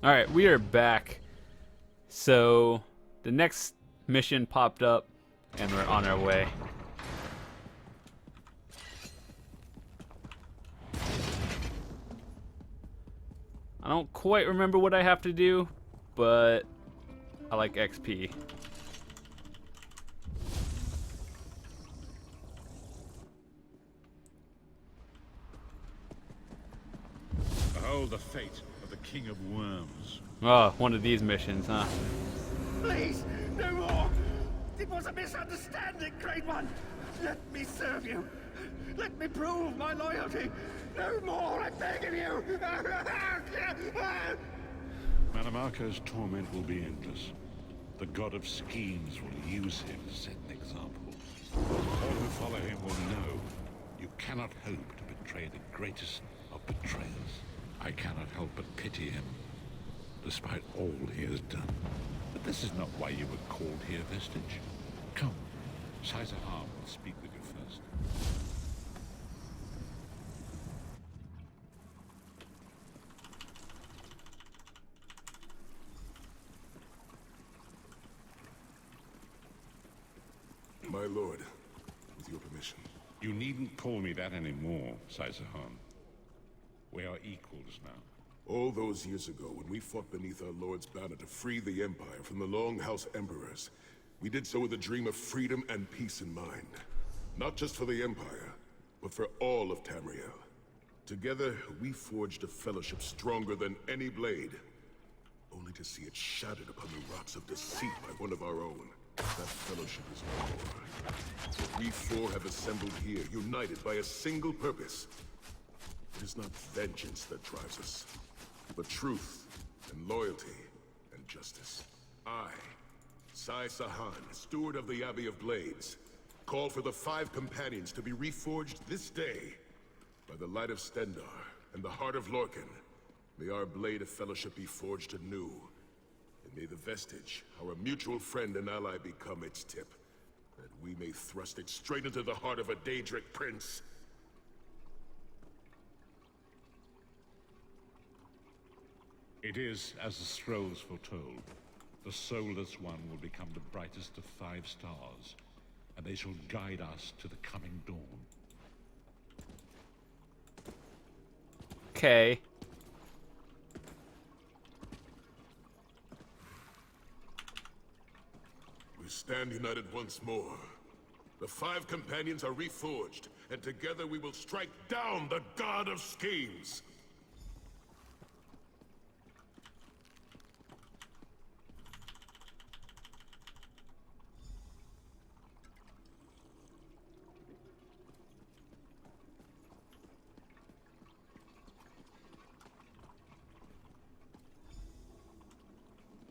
Alright, we are back. So, the next mission popped up, and we're on our way. I don't quite remember what I have to do, but I like XP. Behold the fate of the King of Worms. Oh, one of these missions, huh? Please, no more! It was a misunderstanding, Great One! Let me serve you! Let me prove my loyalty! No more, I beg of you! Manamarco's torment will be endless. The god of schemes will use him to set an example. All who follow him will know you cannot hope to betray the greatest of betrayers. I cannot help but pity him, despite all he has done. But this is not why you were called here, Vestige. Come, Caesar Harm will speak with you first. My lord, with your permission. You needn't call me that anymore, Caesar Harm. We are equals now. All those years ago, when we fought beneath our lord's banner to free the Empire from the Longhouse Emperors, we did so with a dream of freedom and peace in mind. Not just for the Empire, but for all of Tamriel. Together, we forged a fellowship stronger than any blade, only to see it shattered upon the rocks of deceit by one of our own. That fellowship is war. What we four have assembled here, united by a single purpose. It is not vengeance that drives us, but truth and loyalty and justice. I, Sai Sahan, steward of the Abbey of Blades, call for the 5 companions to be reforged this day. By the light of Stendarr and the heart of Lorcan, may our blade of fellowship be forged anew. And may the Vestige, our mutual friend and ally, become its tip, that we may thrust it straight into the heart of a Daedric prince. It is as the scrolls foretold. The soulless one will become the brightest of 5 stars, and they shall guide us to the coming dawn. Okay. We stand united once more. The 5 companions are reforged, and together we will strike down the god of schemes!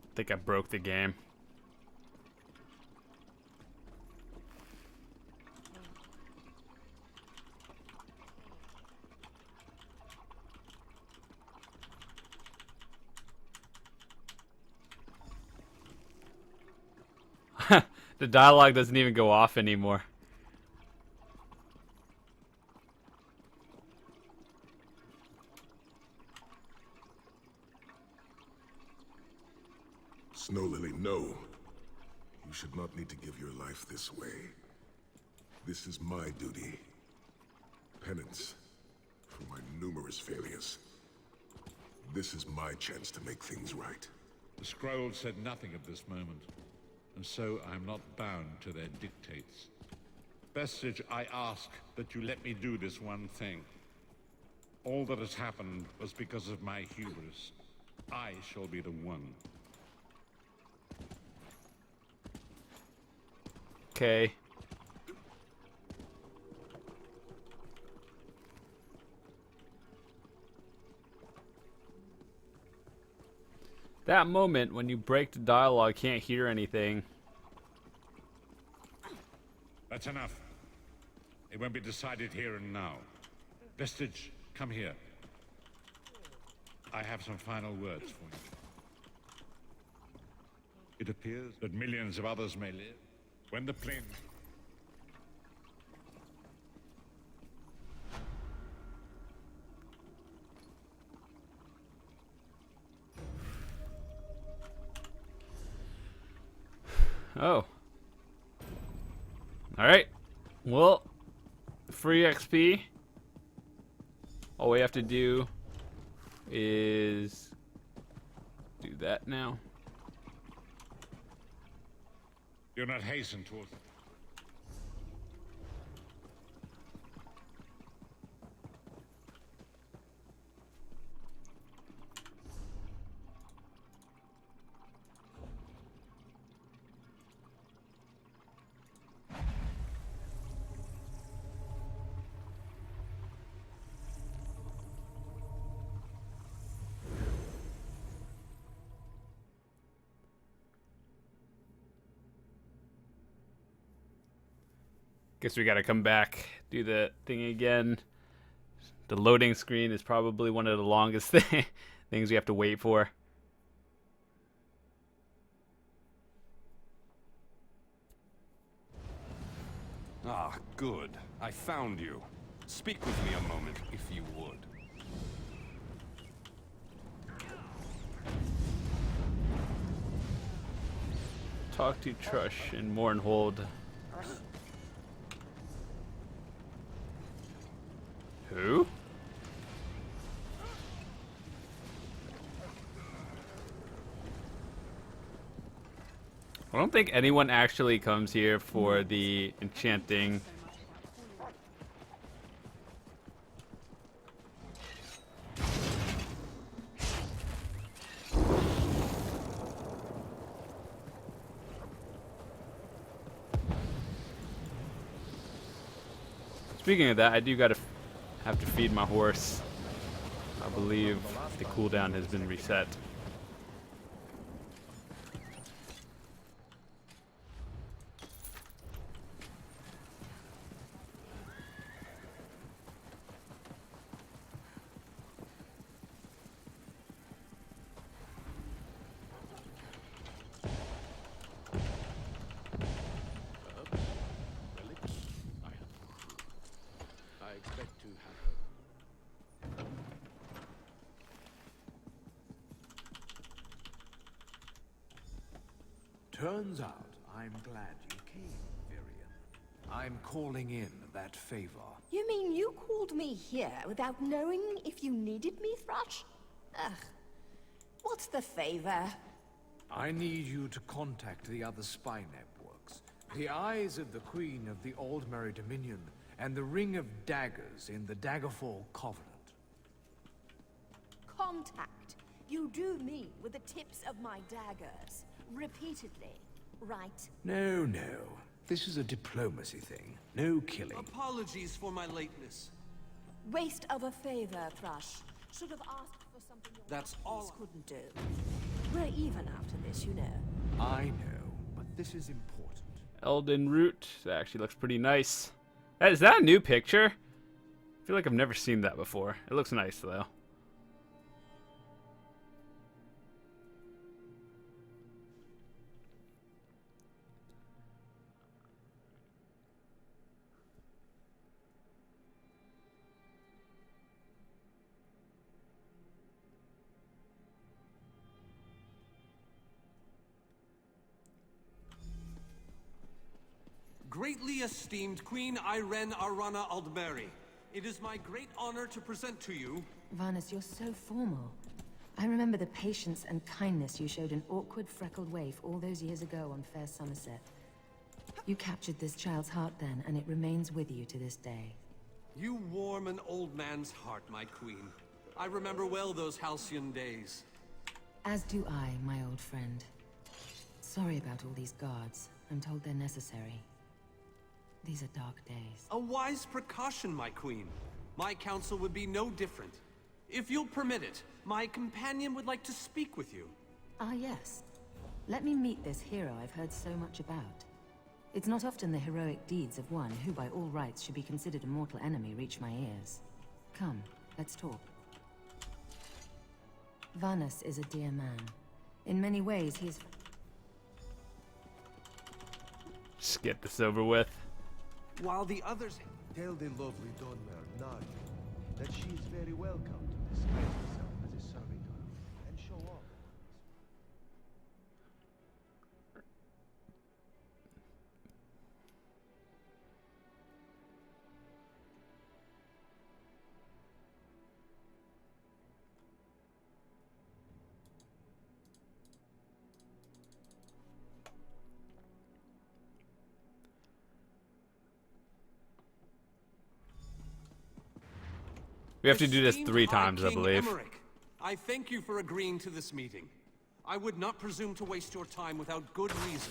I think I broke the game. The dialogue doesn't even go off anymore. Snow Lily, no. You should not need to give your life this way. This is my duty. Penance for my numerous failures. This is my chance to make things right. The scrolls said nothing of this moment, and so I am not bound to their dictates. Vestige, I ask that you let me do this one thing. All that has happened was because of my hubris. I shall be the one. Okay. That moment when you break the dialogue, can't hear anything. That's enough. It won't be decided here and now. Vestige, come here. I have some final words for you. It appears that millions of others may live. When the plane... Oh. Alright. Well, free XP. All we have to do is do that now. Do not hasten towards them. Guess we gotta come back, do the thing again. The loading screen is probably one of the longest things we have to wait for. Ah, good. I found you. Speak with me a moment, if you would. Talk to Trush and Mournhold. Who? I don't think anyone actually comes here for the enchanting. Speaking of that, I do gotta have to feed my horse. I believe the cooldown has been reset. Turns out I'm glad you came, Virion. I'm calling in that favor. You mean you called me here without knowing if you needed me, Thrush? Ugh. What's the favor? I need you to contact the other spy networks. The Eyes of the Queen of the Aldmeri Dominion, and the Ring of Daggers in the Daggerfall Covenant. Contact. You do me with the tips of my daggers. Repeatedly, right? No. This is a diplomacy thing. No killing. Apologies for my lateness. Waste of a favor, Thrush. Should have asked for something your That's all I- couldn't do. We're even after this, you know. I know, but this is important. Elden Root. That actually looks pretty nice. Is that a new picture? I feel like I've never seen that before. It looks nice though. Greatly esteemed Queen Irene Arana Aldmeri, it is my great honor to present to you... Varnus, you're so formal. I remember the patience and kindness you showed an awkward, freckled waif all those years ago on fair Somerset. You captured this child's heart then, and it remains with you to this day. You warm an old man's heart, my queen. I remember well those halcyon days. As do I, my old friend. Sorry about all these guards. I'm told they're necessary. These are dark days. A wise precaution, my queen. My counsel would be no different. If you'll permit it, my companion would like to speak with you. Ah, yes. Let me meet this hero I've heard so much about. It's not often the heroic deeds of one who by all rights should be considered a mortal enemy reach my ears. Come, let's talk. Varnus is a dear man. In many ways, he is... Just get this over with. While the others... Tell the lovely Donmer, Nari, that she is very welcome to disguise herself as a serving girl and show off. We have to do this Esteemed 3 High times, I King believe. Emmerich, I thank you for agreeing to this meeting. I would not presume to waste your time without good reason.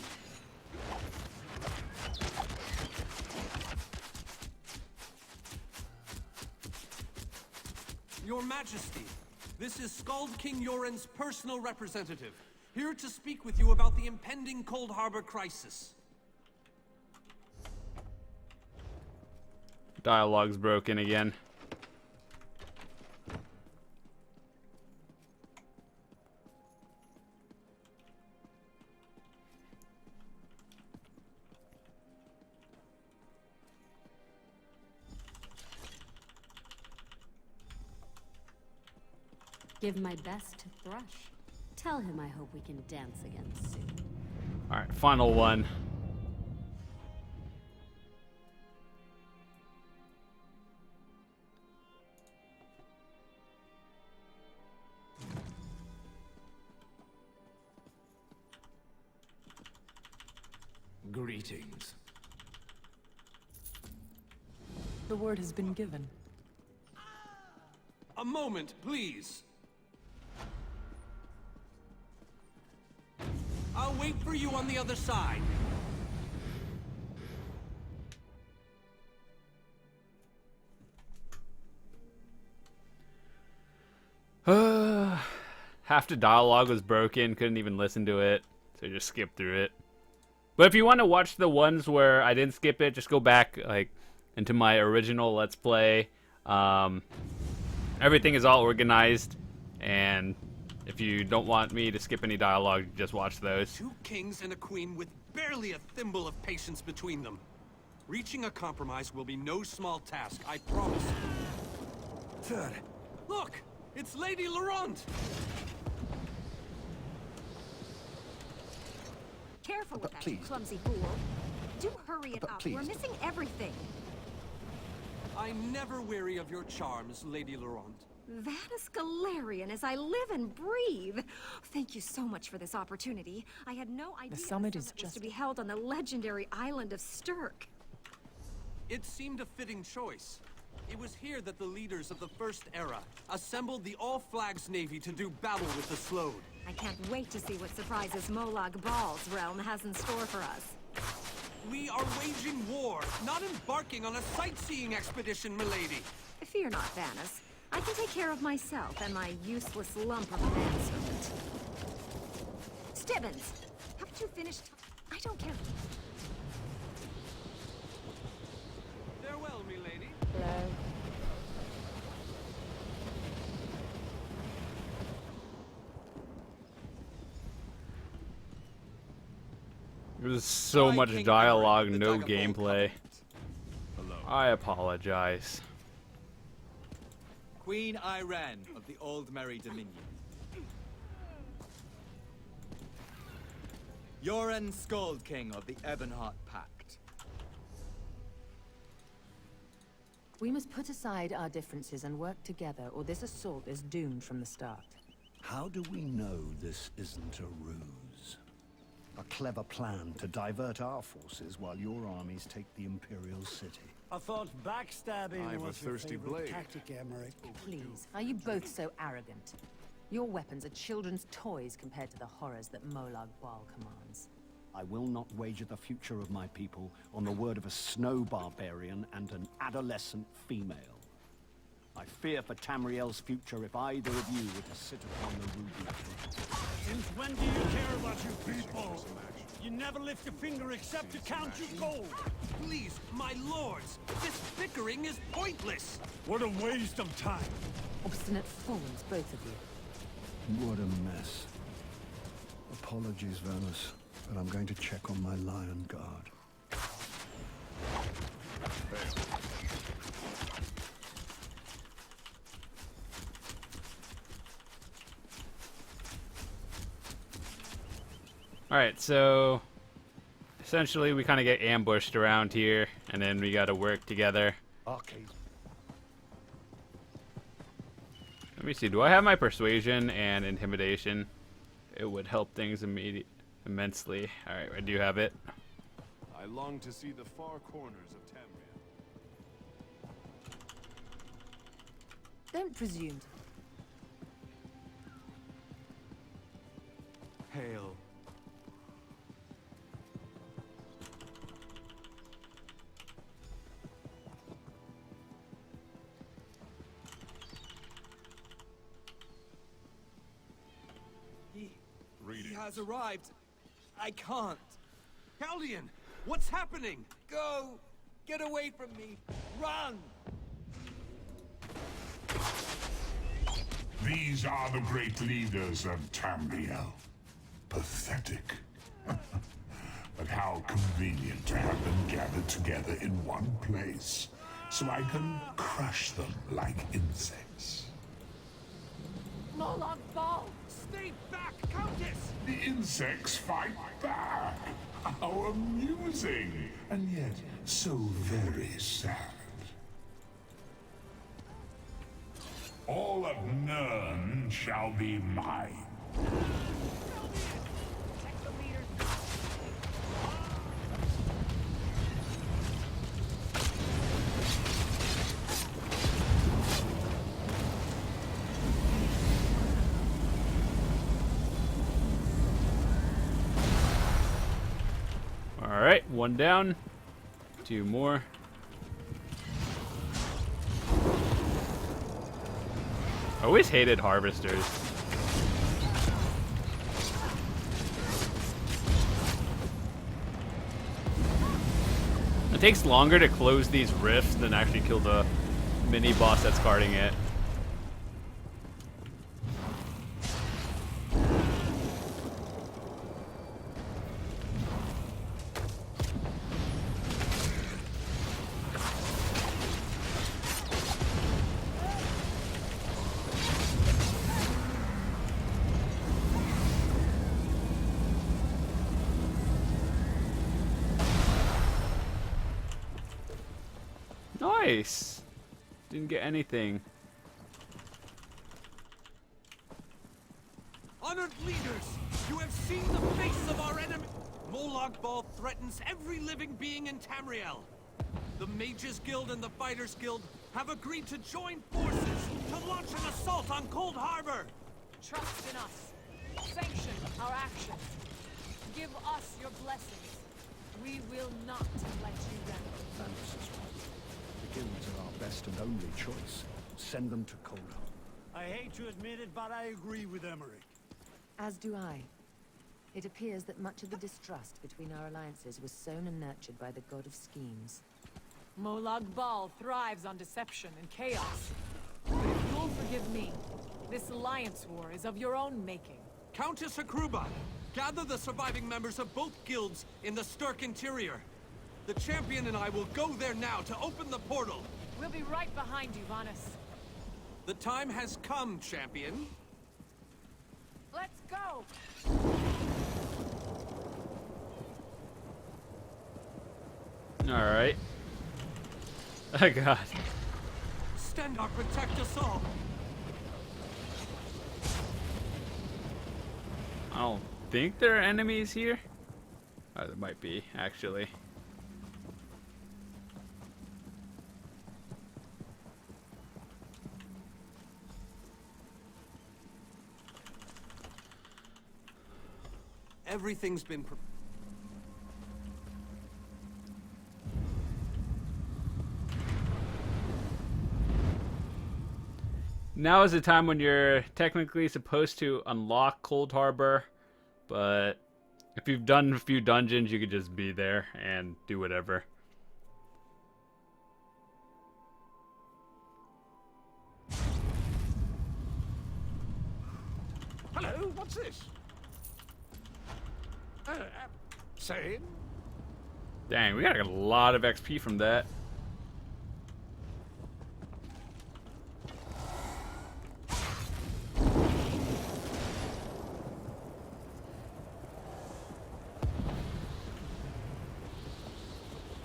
Your Majesty, this is Skald King Yoren's personal representative, here to speak with you about the impending Cold Harbor crisis. Dialogue's broken again. Give my best to Thrush. Tell him I hope we can dance again soon. Alright, final one. Greetings. The word has been given. A moment, please. I'll wait for you on the other side. Half the dialogue was broken, couldn't even listen to it, so just skip through it. But if you want to watch the ones where I didn't skip it, just go back like into my original Let's Play. Everything is all organized, and if you don't want me to skip any dialogue, just watch those. 2 kings and a queen with barely a thimble of patience between them. Reaching a compromise will be no small task, I promise. Look! It's Lady Laurent! Careful with that, you clumsy fool. Do hurry it up. We're missing everything. I'm never weary of your charms, Lady Laurent. That is Galarian as I live and breathe. Thank you so much for this opportunity. I had no idea The summit is was just to be held on the legendary island of Sturk. It seemed a fitting choice. It was here that the leaders of the First Era assembled the All-Flags Navy to do battle with the Slode. I can't wait to see what surprises Molag Bal's realm has in store for us. We are waging war, not embarking on a sightseeing expedition, milady. Fear not, Vanis. I can take care of myself and my useless lump of a manservant. Stibbins! Haven't you finished? I don't care. Farewell, milady. Hello. There's so much dialogue, no gameplay. I apologize. Queen Iran of the Old Merry Dominion. Yoren Skald King of the Ebonheart Pact. We must put aside our differences and work together, or this assault is doomed from the start. How do we know this isn't a ruse? A clever plan to divert our forces while your armies take the Imperial City. I thought backstabbing was your favorite tactic, Emmerich. Please, are you both so arrogant? Your weapons are children's toys compared to the horrors that Molag Bal commands. I will not wager the future of my people on the word of a snow barbarian and an adolescent female. I fear for Tamriel's future if either of you were to sit upon the ruby throne. Since when do you care about your people? You never lift a finger except to count your gold. Please, my lords, this bickering is pointless. What a waste of time. Obstinate fools, both of you. What a mess. Apologies, Vanis, but I'm going to check on my lion guard. Alright, so essentially we kind of get ambushed around here, and then we got to work together. Okay. Let me see, do I have my persuasion and intimidation? It would help things immensely. Alright, I do have it. I long to see the far corners of Tamriel. Don't presume. Hail. He has arrived. I can't. Caldian, what's happening? Go! Get away from me! Run! These are the great leaders of Tamriel. Pathetic. But how convenient to have them gathered together in one place, so I can crush them like insects. Moloch Ball! Stay back, Countess! The insects fight back. How amusing, and yet so very sad. All of Nern shall be mine. Alright, one down. Two more. I always hated harvesters. It takes longer to close these rifts than actually kill the mini boss that's guarding it. Nice. Didn't get anything. Honored leaders, you have seen the face of our enemy. Moloch Ball threatens every living being in Tamriel. The Mages Guild and the Fighters Guild have agreed to join forces to launch an assault on Cold Harbor. Trust in us. Sanction our actions. Give us your blessings. We will not let you down. Thanos is right. The guilds are our best and only choice. Send them to Cold Harbor. I hate to admit it, but I agree with Emmerich. As do I. It appears that much of the distrust between our alliances was sown and nurtured by the god of schemes. Molag Bal thrives on deception and chaos. But if you'll forgive me, this alliance war is of your own making. Countess Akruba, gather the surviving members of both guilds in the Sturk interior. The champion and I will go there now to open the portal. We'll be right behind you, Vanus. The time has come, champion. Let's go! Alright. Oh god. Stendarr, protect us all. I don't think there are enemies here. Oh, there might be, actually. Everything's been Now is the time when you're technically supposed to unlock Cold Harbor, but if you've done a few dungeons, you could just be there and do whatever. Hello, what's this? Same? Dang, we got a lot of XP from that.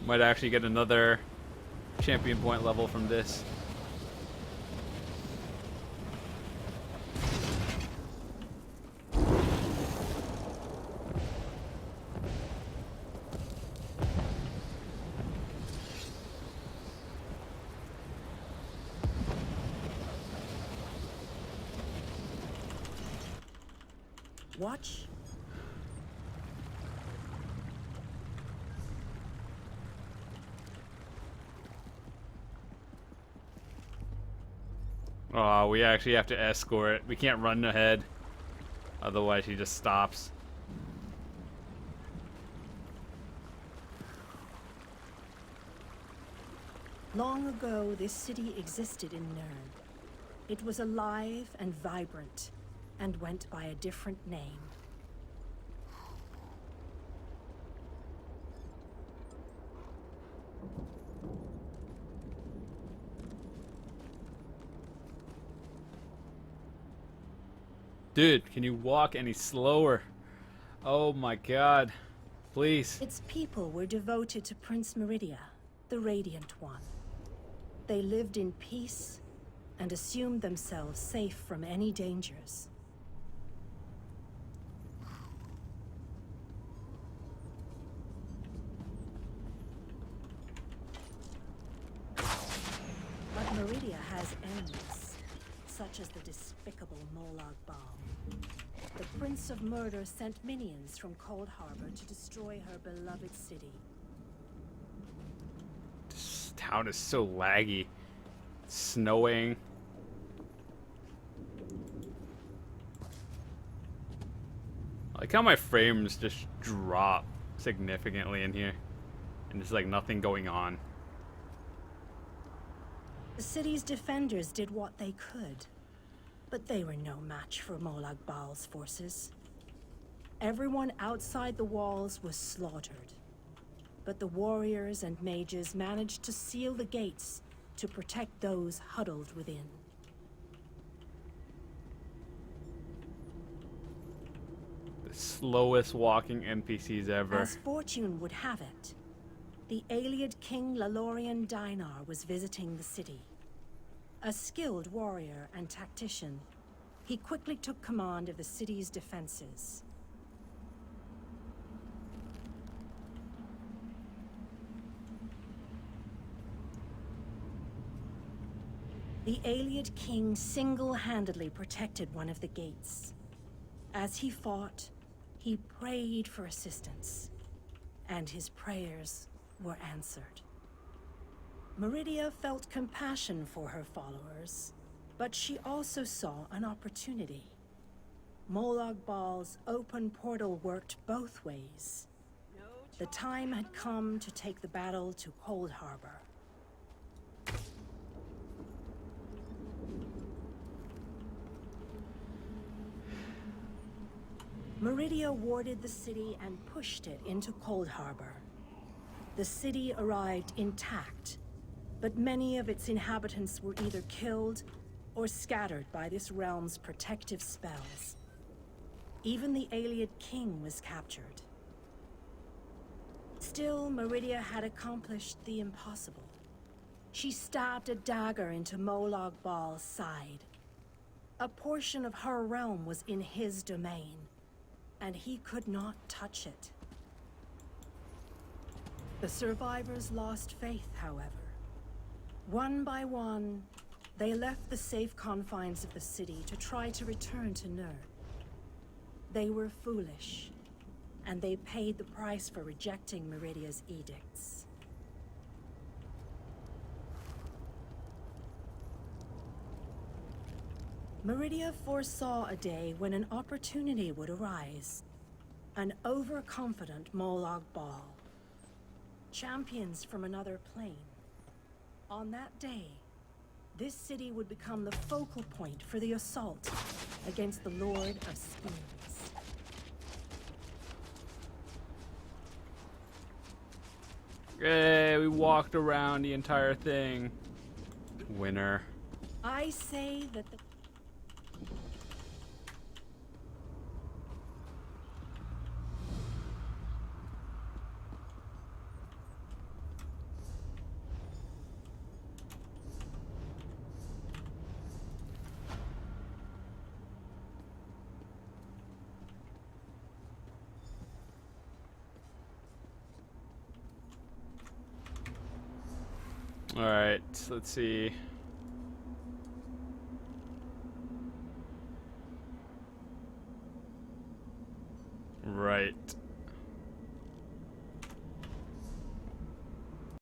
Might actually get another champion point level from this. Watch. Oh, we actually have to escort. We can't run ahead. Otherwise, he just stops. Long ago, this city existed in Nirn. It was alive and vibrant, and went by a different name. Dude, can you walk any slower? Oh my god. Please. Its people were devoted to Prince Meridia, the Radiant One. They lived in peace and assumed themselves safe from any dangers. But Meridia has enemies, such as the despicable Molag Bal. The Prince of Murder sent minions from Cold Harbor to destroy her beloved city. This town is so laggy. It's snowing. I like how my frames just drop significantly in here. And there's like nothing going on. The city's defenders did what they could, but they were no match for Molag Bal's forces. Everyone outside the walls was slaughtered, but the warriors and mages managed to seal the gates to protect those huddled within. The slowest walking NPCs ever. As fortune would have it, the Ayleid king Lalorian Dinar was visiting the city. A skilled warrior and tactician, he quickly took command of the city's defenses. The Ayleid king single-handedly protected one of the gates. As he fought, he prayed for assistance, and his prayers were answered. Meridia felt compassion for her followers, but she also saw an opportunity. Molag Bal's open portal worked both ways. The time had come to take the battle to Cold Harbor. Meridia warded the city and pushed it into Cold Harbor. The city arrived intact, but many of its inhabitants were either killed or scattered by this realm's protective spells. Even the Ayleid king was captured. Still, Meridia had accomplished the impossible. She stabbed a dagger into Molag Bal's side. A portion of her realm was in his domain, and he could not touch it. The survivors lost faith, however. One by one, they left the safe confines of the city to try to return to Nirn. They were foolish, and they paid the price for rejecting Meridia's edicts. Meridia foresaw a day when an opportunity would arise. An overconfident Molag Bal. Champions from another plane. On that day, this city would become the focal point for the assault against the Lord of Schemes. Yay, we walked around the entire thing. Winner. I say that the... Alright, let's see. Right.